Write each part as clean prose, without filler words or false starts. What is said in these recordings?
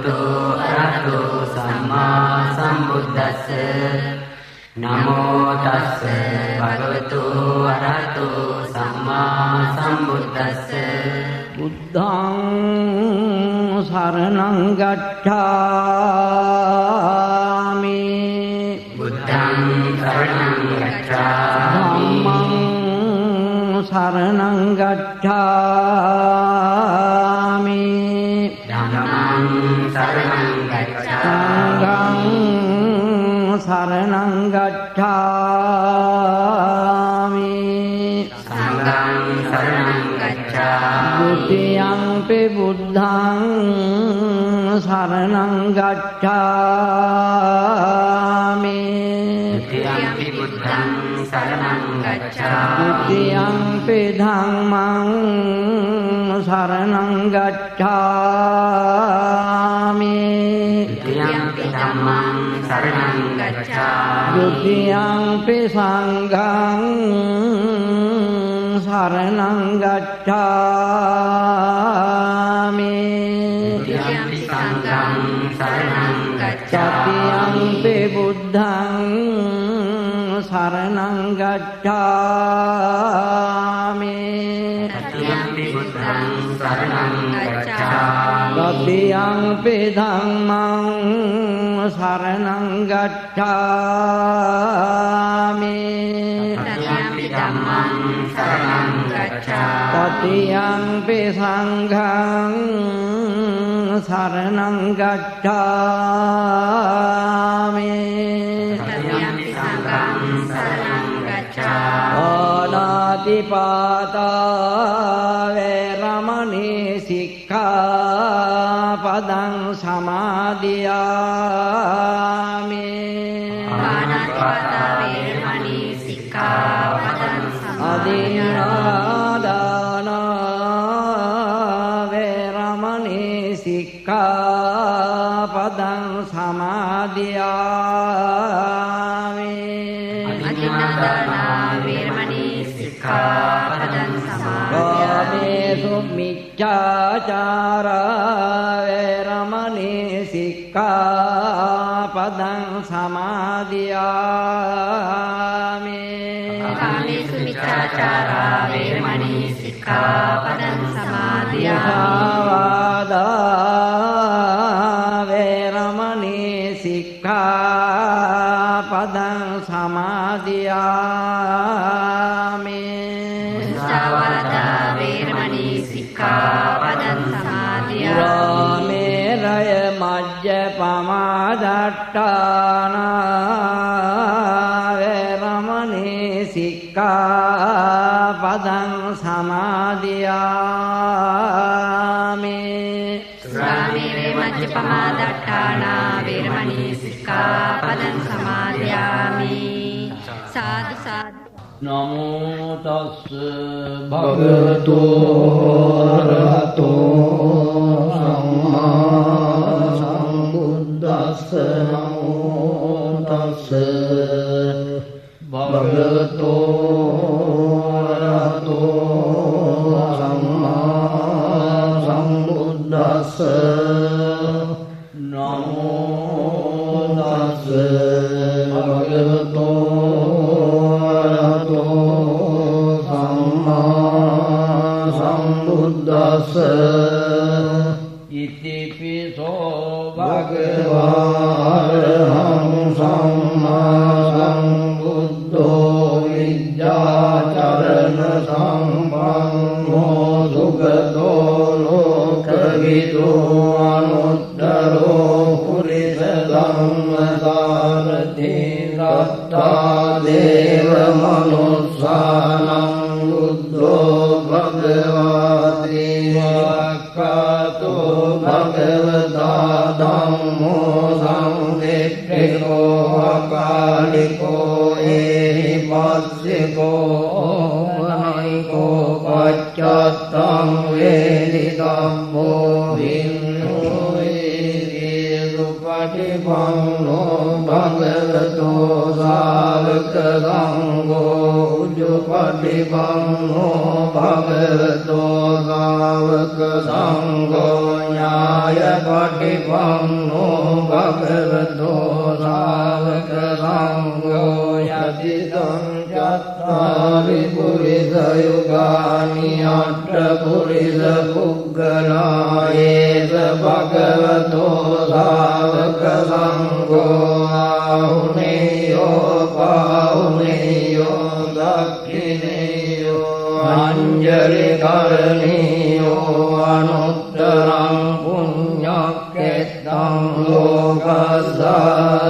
භගවතු අරහතු සම්මා සම්බුද්දස්ස නමෝ තස්ස භගවතු අරහතු සම්මා සම්බුද්දස්ස බුද්ධං සරණං ගච්ඡාමි බුද්ධං සරණං ගච්ඡාමි ධම්මං සරණං ගච්ඡාමි ධම්මං සරණං ගච්ඡාමි සරණං ගච්ඡාමි සංඝං සරණං ගච්ඡාමි ဒုတိယံ පි බුද්ධං සරණං ගච්ඡාමි ဒုတိယံ පි බුද්ධං සරණං ගච්ඡාමි ဒုတိယံ පි ධම්මං සරණං ගච්ඡාමි ဒုတိယံ පි ධම්මං සරණං ගච්ඡාමි ဒုတိယံ පි සංඝං සරණං ගච්ඡාමි ဒုတိယံ පි සංඝං සරණං තතියං ගච්ඡාමි ပိ බුද්ධං සරණං ගච්ඡාමි တတိယံ පි බුද්ධං සරණං ගච්ඡාමි တတိယံ ပိဓမ္မံ සරණං ගච්ඡාමි တတိယံ පි ධම්මං සරණං ගච්ඡාමි တတိယံ ပိ සංඝං සරණං ගච්ඡාමි တတိယံ පි සංඝං සරණං ගච්ඡාමි ආනාති පාතා වේරමණී සික්ඛාපදං සමාදියාමි පාණාතිපාතා වේරමණී සික්ඛාපදං අදින්නාදාන වේරමණී සික්ඛාපදං සමාදියාමි අදින්නාදාන වේරමණී සික්ඛාපදං සමාදියාමි කාමේසු මිච්ඡාචාරා වේරමණී සික්ඛාපදං සමාදියාමි කාමේසු මිච්ඡාචාරා වේරමණී සික්ඛාපදං සමාදියාමි මුසාවාදා වේරමණී සික්ඛාපදං සමාදියාමි මුසාවාදා වේරමණී සික්ඛාපදං සමාදියාමි රාමේරය මජ්ජපමාදට්ඨාන වේරමණී සික්ඛාපදං සමාදියාමි සුරාමේරේ මජ්ජපමාදට්ඨාන වේරමණී සික්ඛාපදං සමාදියාමි සාදු සාදු නමෝ තස්ස භගවතු අරහතෝ සම්මා සම්බුද්දස්ස නමෝ තස්ස භගවතු අරහතෝ සම්මා සම්බුද්දස්ස නමෝ තස්ස භගවතු සම්බුද්දස්ස ඉතිපිසෝ භගවාරහං සම්මා සම්බුද්ධෝ විද්‍යාචරණ සම්පන්නෝ සුගතෝ ලෝකවිදෝ අනුත්තරෝ පුරිස ධම්මසාරථි රත්තා දේව මනුස්සානං බුද්ධෝ භගවාති වක්ඛතෝ භගවතා ධම්මෝ සංවිප්පිකෝ අකාලිකෝ ඒහි පස්සිකෝ වනයිකෝ පච්චත්තං වේදිතම්මෝ වින්නෝ පටිපන්නෝ භගවතෝ සාවක සංඝෝ උජ්ජපටිපන්නෝ භගවතෝ සාවක සංඝෝ ඥාය පටිපන්නෝ භගවතෝ සාවක සංඝෝ යතිදං චත්තාරි පුරිස යුගානි අට්ඨ පුරිස පුග්ගලා ඒස භගවතෝ සාවක සංඝෝ ආහුනේයෝ පාහුනේයෝ දක්ඛිනේයෝ අංජලි කරණීයෝ අනුත්තරං පුඤ්ඤක්ඛෙත්තං ලෝකස්සාදේන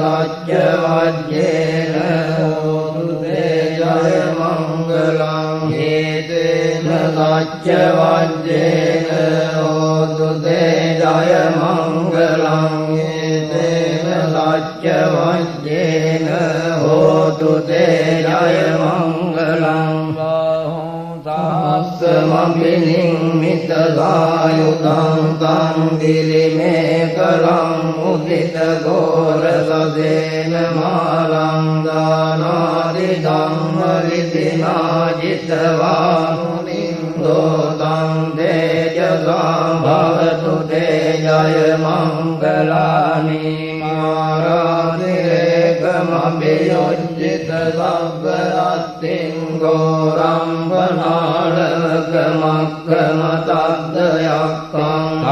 ලච්ඡ වජ්ජේන හෝතු තේ ජය මංගලං හේතේන ලච්ඡ වජ්ජේන හෝතු තේ ජය මංගලං හේතේන ලච්ඡ වජ්ජේන හෝතු තේ ජය මංගලං සමපිනිම්මිත සායුධං තං දිලිමේ කරං මුදිත ගෝර සදේන මාලං දානාදි ධම්ම විදිනා ජිතවා මුනින්දෝ තං තේජසා භවතු තේජය මංගලානි මාරාදිරේකමබියොජ්ජිත සබ්බරත්තිං ගෝරම් මක්කමතද්දයක්කං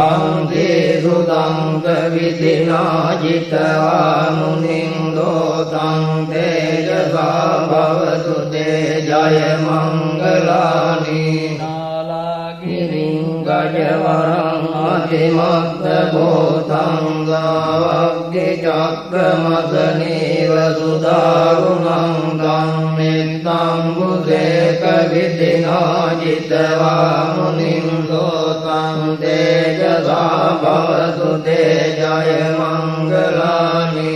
අංදේසුදංග විදිනාජිතවා මුනින්දෝ තං තේජසා භවතු තේජය මංගලානි නාලාගිරිං ගජවරං අතිමත්ත භූතං ගාවග්ගි චක්කමසනීව සුදාරුණං ධම්මෙන්තං බුදේක විදිනාජිතවා මුනින්දෝ තං තේජසා භවතු තේජය මංගලානි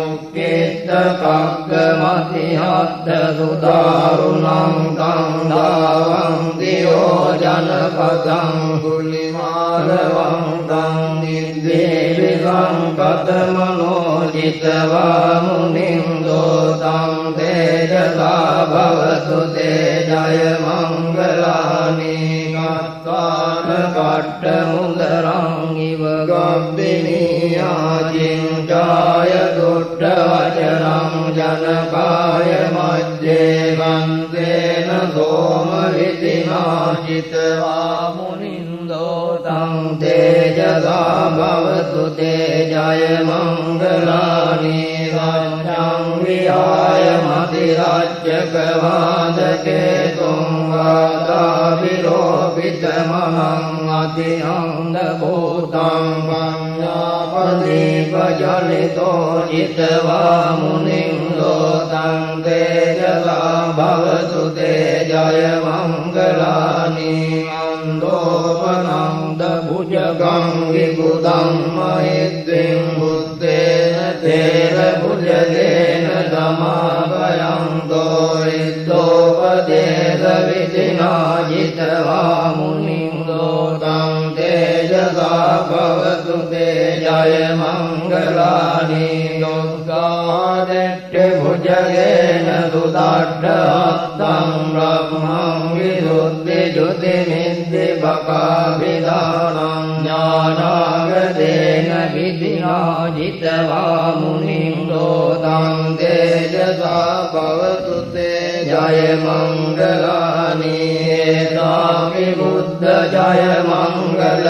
උක්කිට කග්ගමතිහත්ත සුදාරුණං තං දාවං දියෝ ජනපදං කුලිමාලවං තං නිද්දේවිකං කතමනෝජිතවා මුනින්දෝ තං තේජසා භවතු තේජය මංගලානි කත්තාන කට්ට මුදරං ඉව ගබ්බිනියාජින් ජාය දුට්ඨ වචනං ජනකාය මජ්ජේ වන්දේන සෝම විදිනාජිතවා මුනින්දෝ තං තේජසා භවතු තේජය මංගලානි රාජ්‍යං විහාය මතිරාජ්‍යක වාදකේ තුං වාදා විරෝපිත මහං අතිහං භූතං පඤ්ඤාපදීප ජනිතෝ චිතවා මුනින්දෝ තං තේජසා භවතු තේජය මංගලානි අන්දෝපනන්ද භුජගං විබුධං මහිද්දින් බුද්දේන තේර භුජගේන දමාපයන්තෝ ඉද්දෝපදේශ විදිනාජිතවා මුනින්දෝ තං තේජසා භවතු තේජය මංගලානි දුක්ඛාදෙට්ඨ භුජගේන සුදට්ඨහත්තං බ්‍රහ්මං විසුද්ධි ජුති මිද්දි බකාවිදානං ඥානාගදේන විදිනාජිතවා මුනින්දෝ තං තේජසා භවතු තේජය මංගලානි ඒතාපි බුද්ධ ජය මංගල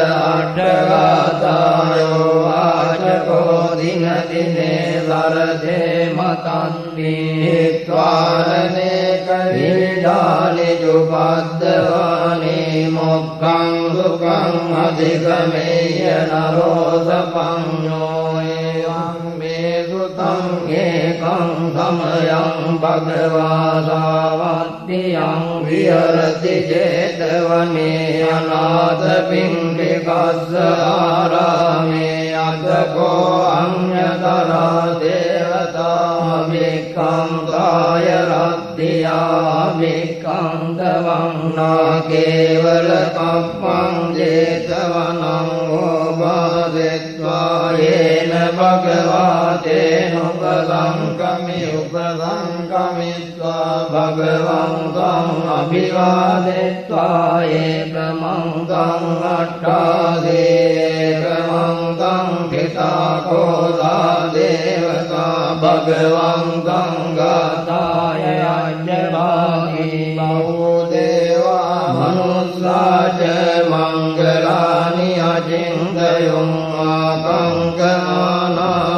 අට්ඨගාතායෝ වාචකෝ දින දිනේ සරදේ මතන්ති ත්වාරණේක විවිධානි ජුපද්දවානි මොක්ඛං සුඛං අධිගමේය නරෝ සපඤ්ඤෝ එවං මේ සුතං ඒකං සමයං භගවා සාවත්තියං විහරති චේතවනේ අනාථ පිණ්ඩිකස්ස ආරාමේ අදකෝ අඤ්ඤතරා දේවතා වික්ඛං කාය රත්තියා වික්ඛං දවංනා කේවල කප්පං ජේතවනං ඕපාදෙත්වා යේන භගවා තේන උපසංකමේ उपसङ्गमित्वा भगवन्तं अभिवादित्वा एकमन्तं अट्टादि एकमन्तं पिता कोदा देवता भगवन्तं गाताय अजवादि बहुदेवा मनुष्या च मङ्गलानि अचिन्तयम्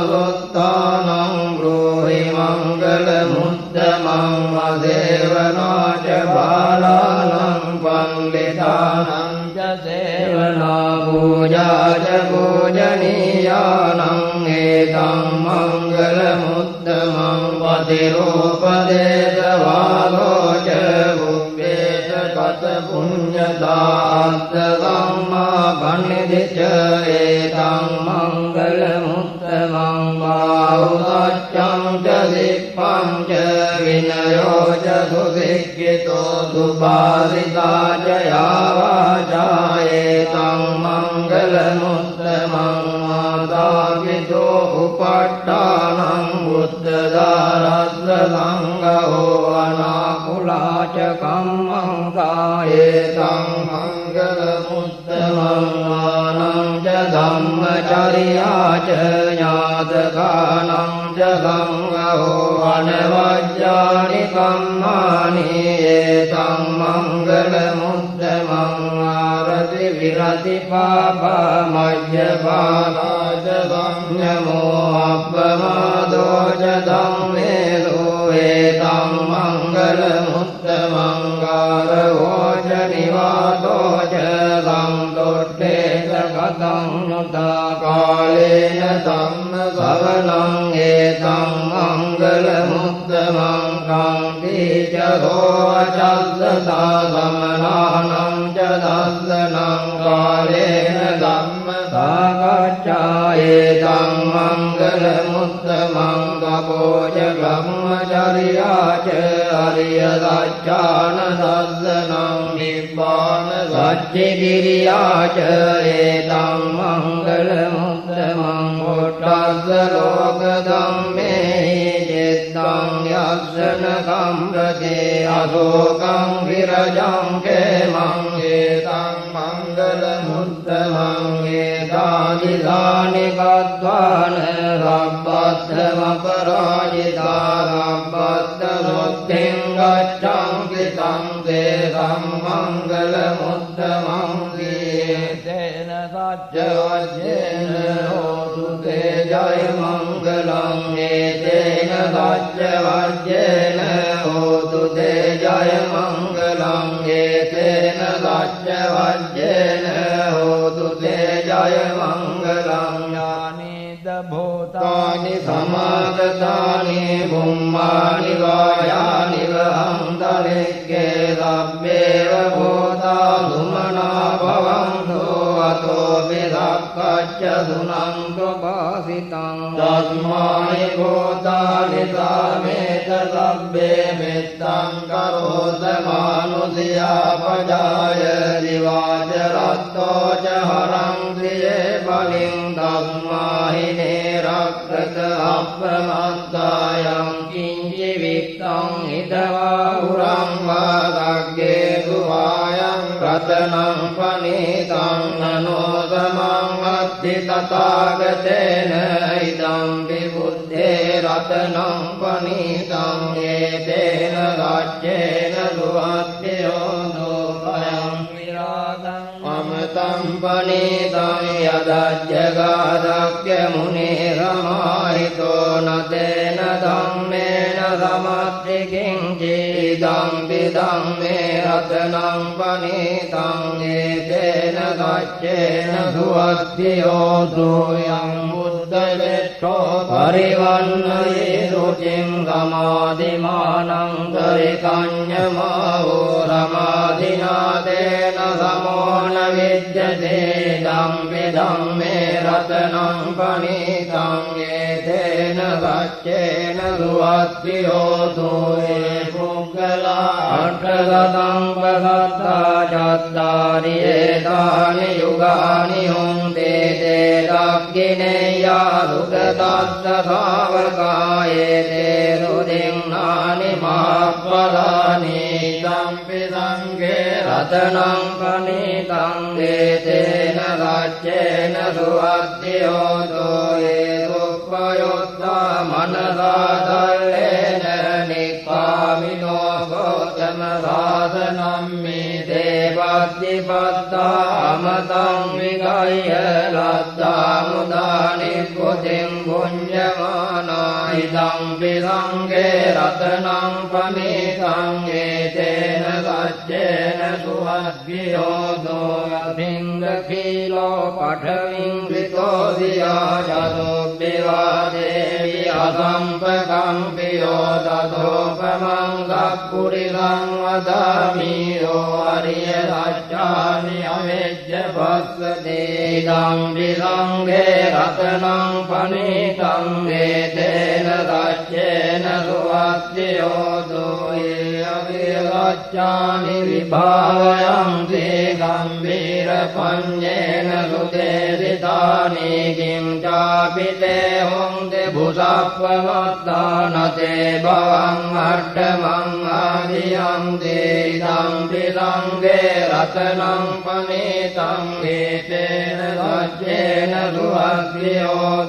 आकङ्कमानादुत्थानं ब्रूहि मङ्गलमुत्तमं वदेवना च बालानां पण्डितानां च सेवना पूजा च पूजनीयानाम् एतं मङ्गलमुत्तमं पतिरूपदेशवालो च भुव्येश कतपुण्यदात्तगम्मा पण्डिति च एतं मङ्गलमुत्तमं बाहुदच्चं च दिप्पं च विनयो च सुशिक्षितो सुभाषिता च या वाचा एतं मङ्गलमुत्तमं मातापितो उपट्टानं बुद्धदारस्सङ्गो अनाकुला च कम्मङ्गा एतं मङ्गलमुत्तमं मानं च धम्मचर्या च ज्ञातकानं च गङ्गो अनवज्यानि कर्माणि एतं मङ्गलमुत्तमं आरति विरति पापमज्जपाला च संयमो अपमादो च दम्मेदो एतं मङ्गलमुत्तमं गारवो च निवातो च सन्तुष्टे च कथं नुता कालेन धम्मसवनं एतं मङ्गलमुत्तमं कान्ति च गोवचस्तथा समनानं च दर्शनं कालेन धम्मसागच्छा एतं मङ्गलमुत्तमं तपो च ब्रह्मचर्या च हर्यदच्छानदर्शनं निब्बाणसच्चिगिर्या च एतं मङ्गलमुत्तमं पुट्टस्सलोकधम्मे चित्तं यक्षणकं प्रते अशोकं विरजं क्षेमं एतं मङ्गलमुत्तमं एतानि गत्वान् रब्बद्धमपराजिता रब्बद्धमुक्तिं गच्छन्ति तं तेषां मङ्गलमुत्तमं तेन सत्यवज्येन होतु ते जय मङ्गलं एतेन सत्यवज्येन होतु ते जय मङ्गलं एतेन सत्यवज्येन होतु ते जय मङ्गलं यानि भूतानि समागतानि भूमानि वायानि वहन्तरिक्षे सभ्येव भूता धुमना भवन्तु अतोऽपि सक्कच्चतु नन्तु भासितं तस्मानि भूतानि सामेत सभ्ये मित्तं करोत मानुषयापजाय दिवाचरत्तो च हरन्ति ये बलिं तस्माहिने रक्षत अप्रमत्तायं किञ्चिवित्तं हितवाहुरं वादग्गे सुवायं रत्नं पनीतं ननोदमं अद्धि तथागतेन इदं विबुद्धे रत्नं पनीतं एतेन राज्येन सुवद्यो दोपयं विरागम् अमृतं पनीतं यदज्जगादस्य मुनिरमाहितो न तेन धम्मेन समस्ति किञ्चिदं विदं मे रत्नं पनीतं एतेन गच्छेन सुवद्यो दूयं बुद्धविष्ठो परिवन्नये रुचिं समाधिमानं दरिकन्यमावो रमाधिना तेन समो न विद्यते विदं मे रत्नं पनीतं एतेन गच्छेन सुवद्यो दूये पुग्गला अष्टशतं प्रसत्ता चत्वारि एतानि युगानि हुन्ते ते दग्गे විනේයා සුගතස්ස ශාවකායේ රුදින්නානි මහප්පලානි සම්පි සංඝේ රතනං පනිතං දේතේන රාජ්‍යේන සුවද්දියෝ දෝයේ උප්පයොත්තා මනසාදල්ලේන නික්ඛාමිනෝ ගෝතම සාසනම් මේ දේවද්දිපත්තා අමතං විගය ලද්දා මුදානි කුතින් පුඤ්ඤමානා ඉදං පිසංගේ රතනං පනිතං ඒතේන සච්චේන සුවද්දියෝ දෝසිංග කීලෝ පඨවින් විතෝසියා ජතෝ විවාදේවි අසම්පකම්පියෝ තතෝපමං සක්කුරිසං වදාමි යෝ අරිය සත්‍යානි අවෙජ්ජ පස්සදේ ඉදං විසංගේ රතනං පනිතං ඒතේන සච්චේන සුවද්දියෝ දෝයේ අවිරච්ඡානි විභාවයං තේ ගම්බීර පඤ්ඤේන සුදේසිතානි කිං චාපිතේ හොන්දේ භුසප්පවත්තානතේ භවං අට්ඨමං ආදියං දේදං පිලංගේ රතනං පනිතං ඒතේන සච්චේන සුවද්දියෝ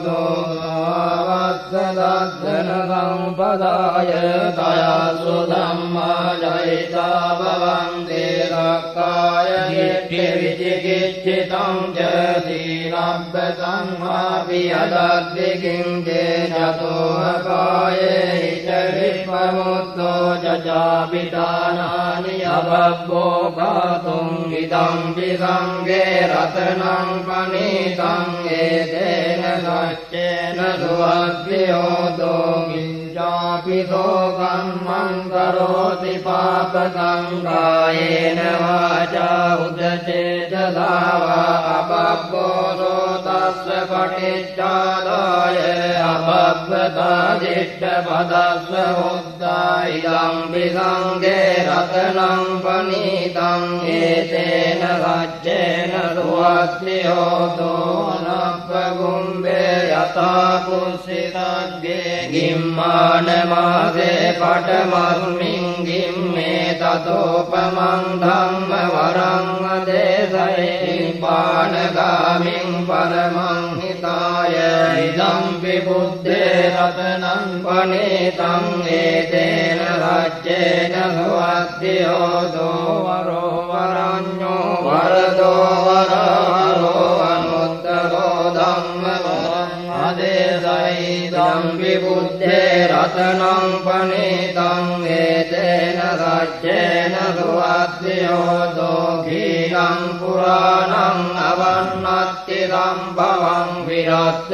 දෝවස්සදස්සන සම්පදාය තයසු ධම්මා ජයිතා භවං දේරක්කාය දිට්ඨි විචිකිච්ඡිතං ච සීලබ්බ සංවාපි අදද්දි කිංචේ චතෝ අපායේ හිත විපමුත්තෝ චාපිතානානි අබබ්බෝ ගාතුං ඉදං විසංගේ රතනං පනිතං ඒතේන සච්චේන සුවද්දියෝ දෝකිංචාපිතෝ කම්මං කරෝති පාපකං කායේන වාචා උදචේතසාවා අබබ්බෝ සෝතස්ස පටිච්චාදාය අබබ්බතා දිට්ඨ පදස්ස හොද්දා ඉදං විසංගේ රතනං පනිතං ඒතේන සච්චේන සුවද්දියෝ දෝනප්පගුම්බේ යතා කුස්සිතග්ගේ ගිම්මාන මාසේ පඨමස්මින් ගිම්මේ තතෝපමං ධම්ම වරං අදේසයේ පානගාමින් පරමං හිතාය ඉදං විබුද්ධේ රතනං පනිතං ඒතේන රච්චේන සුවද්දියෝ දෝවරෝ වරඤ්ඤෝ වරදෝ වරහරෝ අනුත්තරෝ ධම්ම වරං අදේසයි ඉදං විබුද්ධේ රතනං පනිතං ඒතේන රච්චේන සුවද්දියෝ දෝඛීලං පුරාණං අවන්නත්ති සම්භවං විරත්ත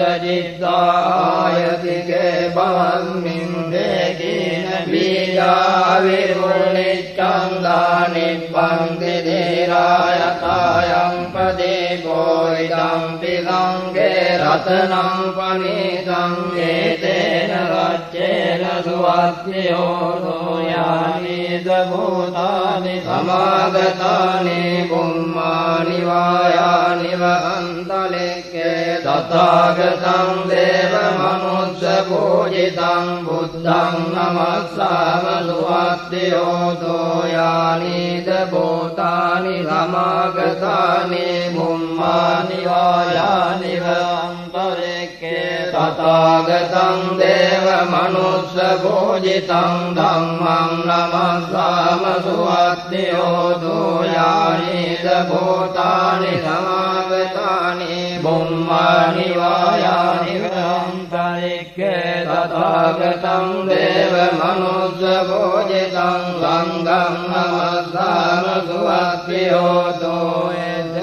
චිත්තායතිකේ භවස්මින් දේකීන බීජා විරුණිච්ඡං දානිප්පන්ති දේරායතායං පදේකෝ ඉදං පිසංගේ රතනං පනිතං ඒතේන රච්චේන සුවද්දියෝ දෝයානි දභූතානි සමාගතානි කුම්මානි වායානි වහන්තලෙක්කේ තථාගතං දේව මනුස්ස පූජිතං බුද්ධං නමස්සාම සුවද්දියෝ දෝයානි දභූතානි සමාගතානි කුම්මානි වායානි වහන්තලෙක්කේ තථාගතං දේව මනුස්ස පූජිතං ධම්මං නමස්සාම සුවද්දියෝ දෝයානි දභූතානි සමාගතානි බුම්මානි වායානි වහන්තලෙක්කේ තථාගතං දේව මනුස්ස පූජිතං සංඝං නමස්සාම සුවද්දියෝ දෝයේන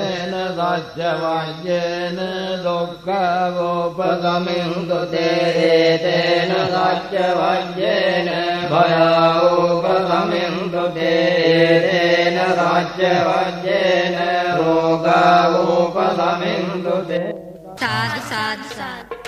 සච්ච වජ්ජේන දුක්ඛවෝපගමින්තු තේතේන සච්ච වජ්ජේන භයෝපගමින්තු තේතේන සච්ච වජ්ජේන රෝගවෝපගමින්තු තේ සාදු සාදු සාදු